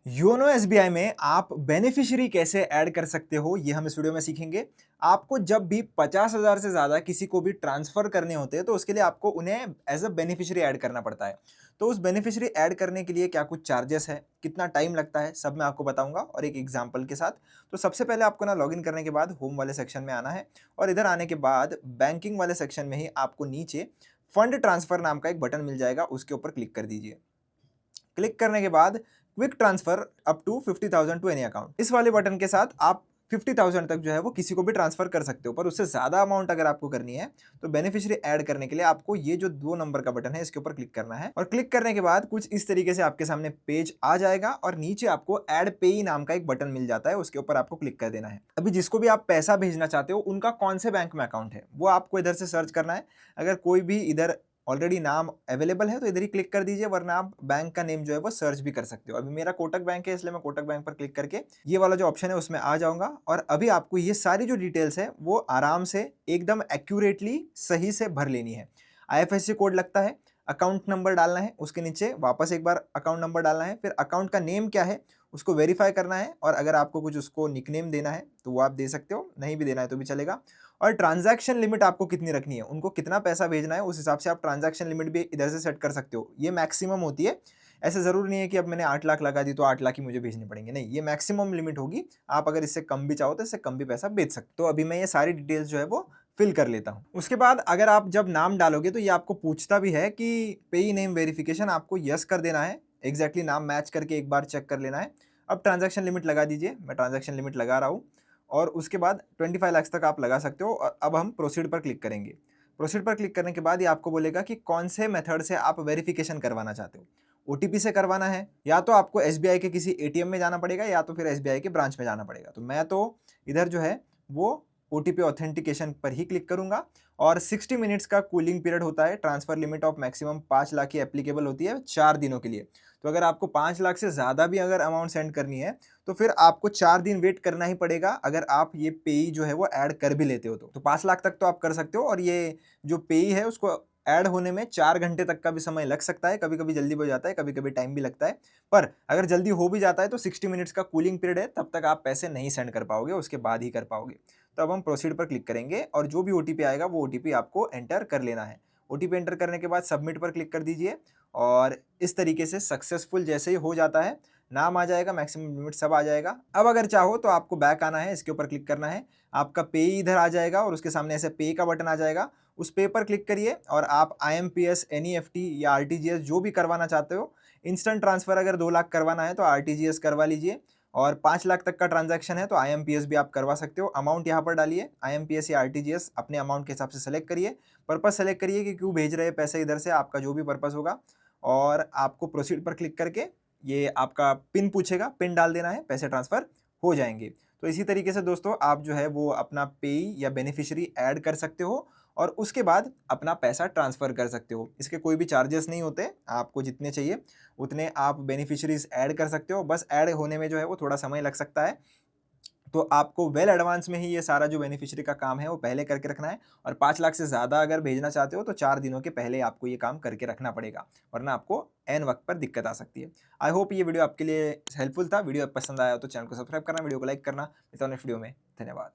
YONO SBI में आप beneficiary कैसे ऐड कर सकते हो, ये हम इस वीडियो में सीखेंगे। आपको जब भी 50,000 से ज़्यादा किसी को भी ट्रांसफ़र करने होते हैं, तो उसके लिए आपको उन्हें एज़ अ बेनिफिशियरी ऐड करना पड़ता है। तो उस बेनिफिशियरी ऐड करने के लिए क्या कुछ चार्जेस है, कितना टाइम लगता है, सब मैं आपको बताऊँगा और एक एग्ज़ाम्पल के साथ। तो सबसे पहले आपको ना लॉगिन करने के बाद होम वाले सेक्शन में आना है और इधर आने के बाद बैंकिंग वाले सेक्शन में ही आपको नीचे फंड ट्रांसफ़र नाम का एक बटन मिल जाएगा, उसके ऊपर क्लिक कर दीजिए। क्लिक करने के बाद quick transfer up to 50,000 to any account, इस वाले बटन के साथ आप 50,000 तक जो है वो किसी को भी ट्रांसफर कर सकते हो। पर उससे ज्यादा अमाउंट अगर आपको करनी है तो बेनिफिशियरी ऐड करने के लिए आपको ये जो 2 नंबर का बटन है इसके ऊपर क्लिक करना है और क्लिक करने के बाद कुछ इस तरीके से आपके सामने पेज आ जाएगा और नीचे आपको ऐड पेई नाम का एक बटन मिल जाता है, उसके ऊपर आपको क्लिक कर देना है। अभी जिसको भी आप पैसा भेजना चाहते हो उनका कौन से बैंक में अकाउंट है वो आपको इधर से सर्च करना है। अगर कोई भी इधर ऑलरेडी नाम अवेलेबल है तो इधर ही क्लिक कर दीजिए, वरना आप बैंक का नेम जो है वो सर्च भी कर सकते हो। अभी मेरा कोटक बैंक है इसलिए मैं कोटक बैंक पर क्लिक करके ये वाला जो ऑप्शन है उसमें आ जाऊंगा और अभी आपको ये सारी जो डिटेल्स है वो आराम से एकदम एक्यूरेटली सही से भर लेनी है। आईएफएससी कोड लगता है, अकाउंट नंबर डालना है, उसके नीचे वापस एक बार अकाउंट नंबर डालना है, फिर अकाउंट का नेम क्या है उसको वेरीफाई करना है और अगर आपको कुछ उसको निकनेम देना है तो वो आप दे सकते हो, नहीं भी देना है तो भी चलेगा। और ट्रांजैक्शन लिमिट आपको कितनी रखनी है, उनको कितना पैसा भेजना है उस हिसाब से आप ट्रांजैक्शन लिमिट भी इधर से सेट कर सकते हो। ये मैक्सिमम होती है, ऐसे ज़रूरी नहीं है कि अब मैंने 8 लाख लगा दी तो 8 लाख ही मुझे भेजने पड़ेंगे, नहीं, ये मैक्सिमम लिमिट होगी। आप अगर इससे कम भी चाहो तो इससे कम भी पैसा भेज सकते हो। तो अभी मैं ये सारी डिटेल्स जो है वो फिल कर लेता हूँ। उसके बाद अगर आप जब नाम डालोगे तो ये आपको पूछता भी है कि पेई नेम वेरिफिकेशन, आपको यस कर देना है, एग्जैक्टली नाम मैच करके एक बार चेक कर लेना है। अब ट्रांजैक्शन लिमिट लगा दीजिए, मैं ट्रांजैक्शन लिमिट लगा रहा हूँ और उसके बाद 25 लाख तक आप लगा सकते हो। और अब हम प्रोसीड पर क्लिक करेंगे। प्रोसीड पर क्लिक करने के बाद ये आपको बोलेगा कि कौन से मेथड से आप वेरिफिकेशन करवाना चाहते हो। ओटीपी से करवाना है या तो आपको एसबीआई के किसी एटीएम में जाना पड़ेगा या तो फिर एसबीआई के ब्रांच में जाना पड़ेगा। तो मैं तो इधर जो है वो ओटीपी ऑथेंटिकेशन पर ही क्लिक करूंगा और 60 मिनट्स का कूलिंग पीरियड होता है। Transfer limit of maximum 5 lakh की एप्लीकेबल होती है 4 दिनों के लिए। तो अगर आपको 5 लाख से ज़्यादा भी अगर अमाउंट सेंड करनी है तो फिर आपको 4 दिन वेट करना ही पड़ेगा, अगर आप ये पेई जो है वो ऐड कर भी लेते हो तो 5 लाख तक तो आप कर सकते हो और ये जो पेई है उसको ऐड होने में 4 घंटे तक का भी समय लग सकता है। कभी कभी जल्दी हो जाता है, कभी कभी टाइम भी लगता है। पर अगर जल्दी हो भी जाता है तो 60 मिनट्स का कूलिंग पीरियड है, तब तक आप पैसे नहीं सेंड कर पाओगे, उसके बाद ही कर पाओगे। तो अब हम प्रोसीड पर क्लिक करेंगे और जो भी ओटीपी आएगा वो ओटीपी आपको एंटर कर लेना है। ओटीपी एंटर करने के बाद सबमिट पर क्लिक कर दीजिए और इस तरीके से सक्सेसफुल जैसे ही हो जाता है, नाम आ जाएगा, मैक्सिमम लिमिट सब आ जाएगा। अब अगर चाहो तो आपको बैक आना है, इसके ऊपर क्लिक करना है, आपका पे इधर आ जाएगा और उसके सामने ऐसे पे का बटन आ जाएगा, उस पे पर क्लिक करिए और आप आईएमपीएस, एनईएफटी या आरटीजीएस जो भी करवाना चाहते हो, इंस्टेंट ट्रांसफर अगर 2 लाख करवाना है तो आरटीजीएस करवा लीजिए और 5 लाख तक का ट्रांजैक्शन है तो आईएमपीएस भी आप करवा सकते हो। अमाउंट यहाँ पर डालिए, आईएमपीएस या आरटीजीएस अपने अमाउंट के हिसाब से सेलेक्ट करिए, पर्पस सेलेक्ट करिए कि क्यों भेज रहे हैं पैसे इधर से, आपका जो भी पर्पस होगा। और आपको प्रोसीड पर क्लिक करके ये आपका पिन पूछेगा, पिन डाल देना है, पैसे ट्रांसफर हो जाएंगे। तो इसी तरीके से दोस्तों आप जो है वो अपना पेई या बेनिफिशियरी ऐड कर सकते हो और उसके बाद अपना पैसा ट्रांसफ़र कर सकते हो। इसके कोई भी चार्जेस नहीं होते, आपको जितने चाहिए उतने आप बेनिफिशियरीज ऐड कर सकते हो। बस ऐड होने में जो है वो थोड़ा समय लग सकता है, तो आपको वेल एडवांस में ही ये सारा जो बेनिफिशियरी का काम है वो पहले करके रखना है। और 5 लाख से ज़्यादा अगर भेजना चाहते हो तो 4 दिनों के पहले आपको ये काम करके रखना पड़ेगा, वरना आपको एन वक्त पर दिक्कत आ सकती है। आई होप ये वीडियो आपके लिए हेल्पफुल था। वीडियो पसंद आया तो चैनल को सब्सक्राइब करना, वीडियो को लाइक करना। मिलता हूं नेक्स्ट वीडियो में। धन्यवाद।